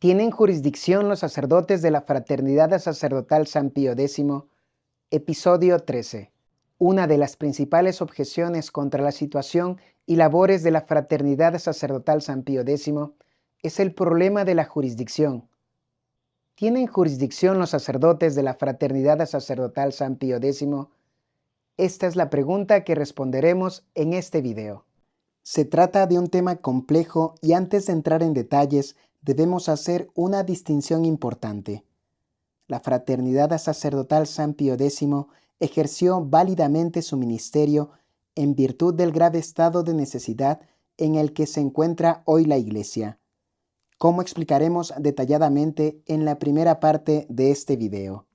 ¿Tienen jurisdicción los sacerdotes de la Fraternidad Sacerdotal San Pío X? Episodio 13. Una de las principales objeciones contra la situación y labores de la Fraternidad Sacerdotal San Pío X es el problema de la jurisdicción. ¿Tienen jurisdicción los sacerdotes de la Fraternidad Sacerdotal San Pío X? Esta es la pregunta que responderemos en este video. Se trata de un tema complejo y antes de entrar en detalles, debemos hacer una distinción importante. La Fraternidad Sacerdotal San Pío X ejerció válidamente su ministerio en virtud del grave estado de necesidad en el que se encuentra hoy la Iglesia, como explicaremos detalladamente en la primera parte de este video.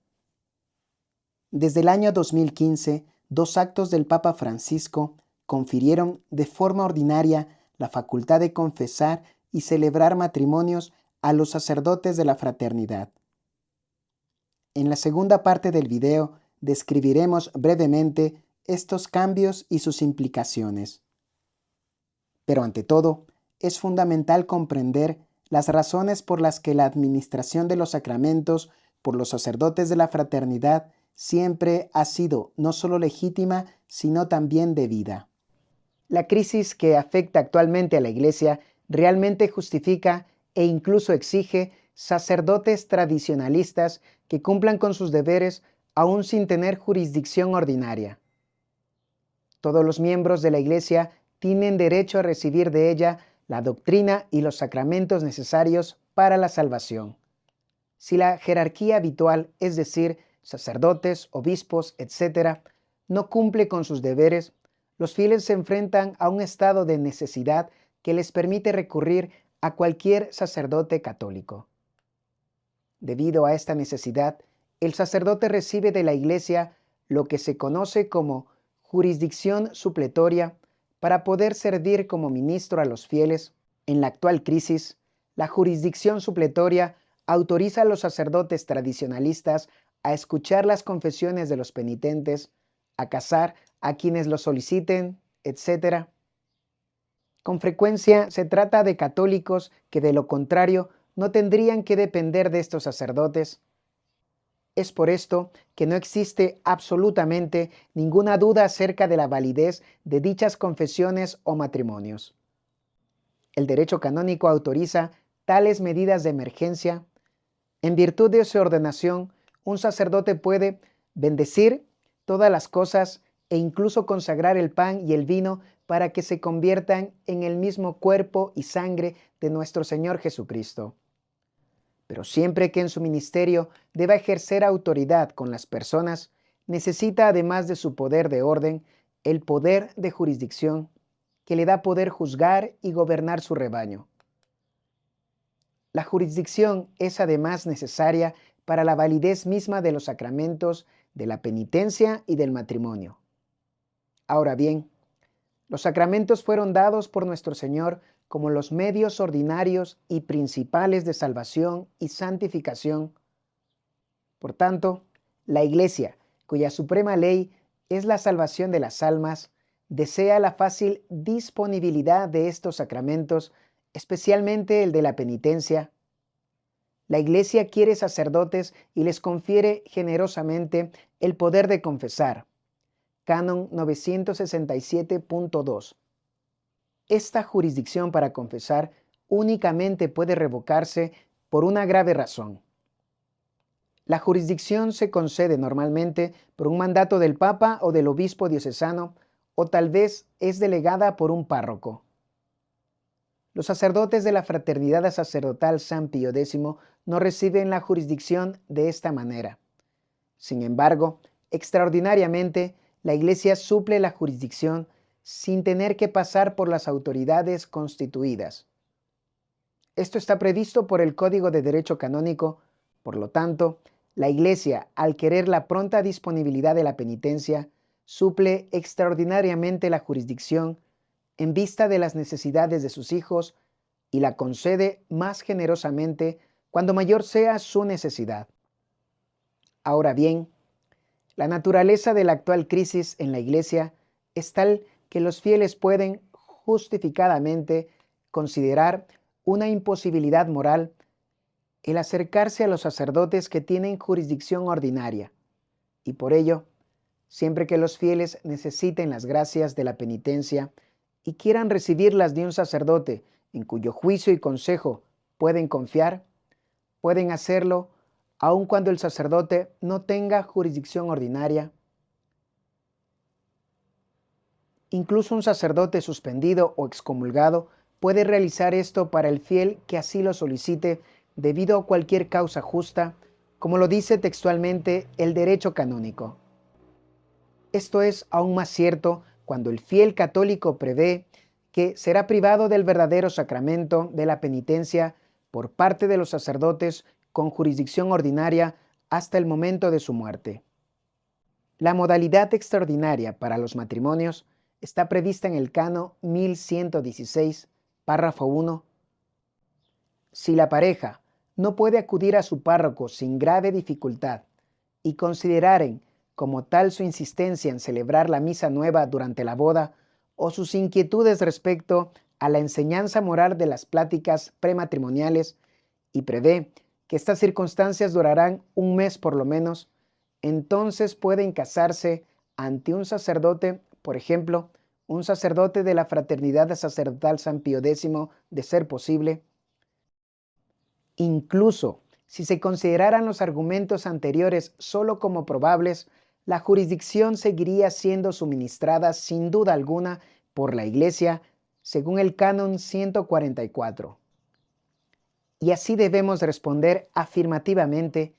Desde el año 2015, dos actos del Papa Francisco confirieron de forma ordinaria la facultad de confesar y celebrar matrimonios a los sacerdotes de la fraternidad. En la segunda parte del video describiremos brevemente estos cambios y sus implicaciones. Pero ante todo, es fundamental comprender las razones por las que la administración de los sacramentos por los sacerdotes de la fraternidad siempre ha sido no solo legítima, sino también debida. La crisis que afecta actualmente a la Iglesia realmente justifica e incluso exige sacerdotes tradicionalistas que cumplan con sus deberes aún sin tener jurisdicción ordinaria. Todos los miembros de la Iglesia tienen derecho a recibir de ella la doctrina y los sacramentos necesarios para la salvación. Si la jerarquía habitual, es decir, sacerdotes, obispos, etc., no cumple con sus deberes, los fieles se enfrentan a un estado de necesidad que les permite recurrir a cualquier sacerdote católico. Debido a esta necesidad, el sacerdote recibe de la Iglesia lo que se conoce como jurisdicción supletoria para poder servir como ministro a los fieles. En la actual crisis, la jurisdicción supletoria autoriza a los sacerdotes tradicionalistas a escuchar las confesiones de los penitentes, a casar a quienes lo soliciten, etc. Con frecuencia se trata de católicos que de lo contrario no tendrían que depender de estos sacerdotes. Es por esto que no existe absolutamente ninguna duda acerca de la validez de dichas confesiones o matrimonios. El derecho canónico autoriza tales medidas de emergencia. En virtud de su ordenación, un sacerdote puede bendecir todas las cosas e incluso consagrar el pan y el vino para que se conviertan en el mismo cuerpo y sangre de nuestro Señor Jesucristo. Pero siempre que en su ministerio deba ejercer autoridad con las personas, necesita, además de su poder de orden, el poder de jurisdicción, que le da poder juzgar y gobernar su rebaño. La jurisdicción es además necesaria para la validez misma de los sacramentos de la penitencia y del matrimonio. Ahora bien, los sacramentos fueron dados por nuestro Señor como los medios ordinarios y principales de salvación y santificación. Por tanto, la Iglesia, cuya suprema ley es la salvación de las almas, desea la fácil disponibilidad de estos sacramentos, especialmente el de la penitencia. La Iglesia quiere sacerdotes y les confiere generosamente el poder de confesar. Canon 967.2. Esta jurisdicción para confesar únicamente puede revocarse por una grave razón. La jurisdicción se concede normalmente por un mandato del Papa o del obispo diocesano, o tal vez es delegada por un párroco. Los sacerdotes de la Fraternidad Sacerdotal San Pío X no reciben la jurisdicción de esta manera. Sin embargo, extraordinariamente, la Iglesia suple la jurisdicción sin tener que pasar por las autoridades constituidas. Esto está previsto por el Código de Derecho Canónico. Por lo tanto, la Iglesia, al querer la pronta disponibilidad de la penitencia, suple extraordinariamente la jurisdicción en vista de las necesidades de sus hijos y la concede más generosamente cuando mayor sea su necesidad. Ahora bien, la naturaleza de la actual crisis en la Iglesia es tal que los fieles pueden justificadamente considerar una imposibilidad moral el acercarse a los sacerdotes que tienen jurisdicción ordinaria, y por ello, siempre que los fieles necesiten las gracias de la penitencia y quieran recibirlas de un sacerdote en cuyo juicio y consejo pueden confiar, pueden hacerlo aun cuando el sacerdote no tenga jurisdicción ordinaria. Incluso un sacerdote suspendido o excomulgado puede realizar esto para el fiel que así lo solicite debido a cualquier causa justa, como lo dice textualmente el derecho canónico. Esto es aún más cierto cuando el fiel católico prevé que será privado del verdadero sacramento de la penitencia por parte de los sacerdotes con jurisdicción ordinaria hasta el momento de su muerte. La modalidad extraordinaria para los matrimonios está prevista en el Cano 1116, párrafo 1. Si la pareja no puede acudir a su párroco sin grave dificultad y consideraren como tal su insistencia en celebrar la misa nueva durante la boda o sus inquietudes respecto a la enseñanza moral de las pláticas prematrimoniales y prevé que estas circunstancias durarán un mes por lo menos, entonces pueden casarse ante un sacerdote, por ejemplo, un sacerdote de la Fraternidad Sacerdotal San Pío X, de ser posible. Incluso si se consideraran los argumentos anteriores solo como probables, la jurisdicción seguiría siendo suministrada sin duda alguna por la Iglesia, según el Canon 144. Y así debemos responder afirmativamente: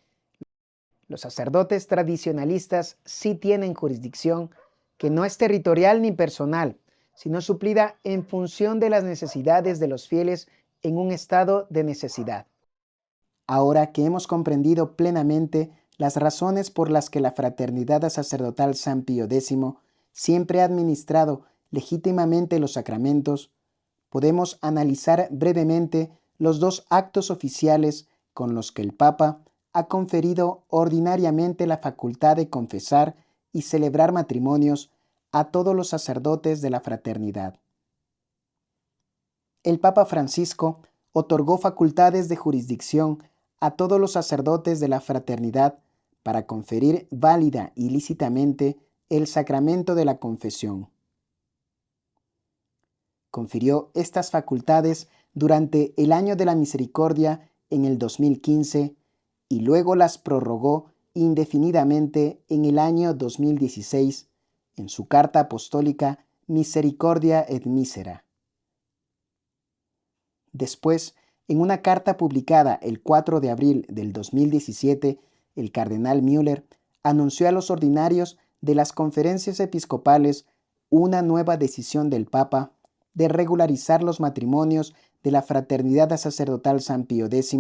los sacerdotes tradicionalistas sí tienen jurisdicción que no es territorial ni personal, sino suplida en función de las necesidades de los fieles en un estado de necesidad. Ahora que hemos comprendido plenamente las razones por las que la Fraternidad Sacerdotal San Pío X siempre ha administrado legítimamente los sacramentos, podemos analizar brevemente los dos actos oficiales con los que el Papa ha conferido ordinariamente la facultad de confesar y celebrar matrimonios a todos los sacerdotes de la fraternidad. El Papa Francisco otorgó facultades de jurisdicción a todos los sacerdotes de la fraternidad para conferir válida y lícitamente el sacramento de la confesión. Confirió estas facultades durante el año de la misericordia en el 2015 y luego las prorrogó indefinidamente en el año 2016 en su carta apostólica Misericordia et Misera. Después, en una carta publicada el 4 de abril del 2017, el cardenal Müller anunció a los ordinarios de las conferencias episcopales una nueva decisión del Papa de regularizar los matrimonios de la Fraternidad Sacerdotal San Pío X,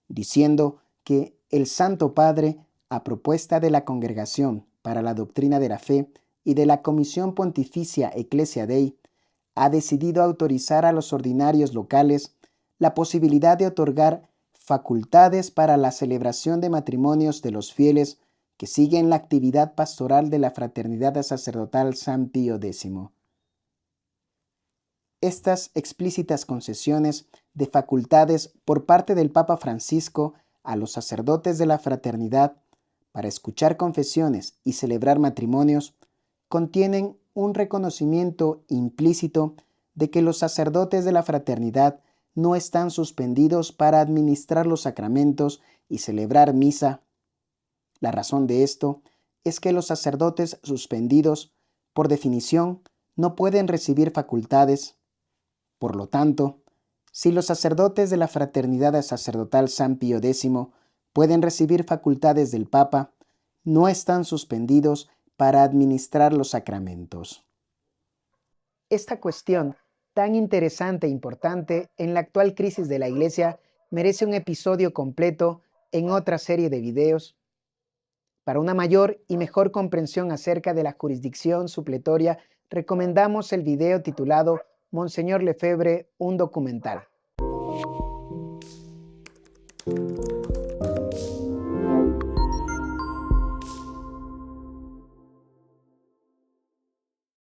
diciendo que el Santo Padre, a propuesta de la Congregación para la Doctrina de la Fe y de la Comisión Pontificia Ecclesia Dei, ha decidido autorizar a los ordinarios locales la posibilidad de otorgar facultades para la celebración de matrimonios de los fieles que siguen la actividad pastoral de la Fraternidad Sacerdotal San Pío X. Estas explícitas concesiones de facultades por parte del Papa Francisco a los sacerdotes de la fraternidad para escuchar confesiones y celebrar matrimonios contienen un reconocimiento implícito de que los sacerdotes de la fraternidad no están suspendidos para administrar los sacramentos y celebrar misa. La razón de esto es que los sacerdotes suspendidos, por definición, no pueden recibir facultades. Por lo tanto, si los sacerdotes de la Fraternidad Sacerdotal San Pío X pueden recibir facultades del Papa, no están suspendidos para administrar los sacramentos. Esta cuestión, tan interesante e importante en la actual crisis de la Iglesia, merece un episodio completo en otra serie de videos. Para una mayor y mejor comprensión acerca de la jurisdicción supletoria, recomendamos el video titulado Monseñor Lefebvre, un documental.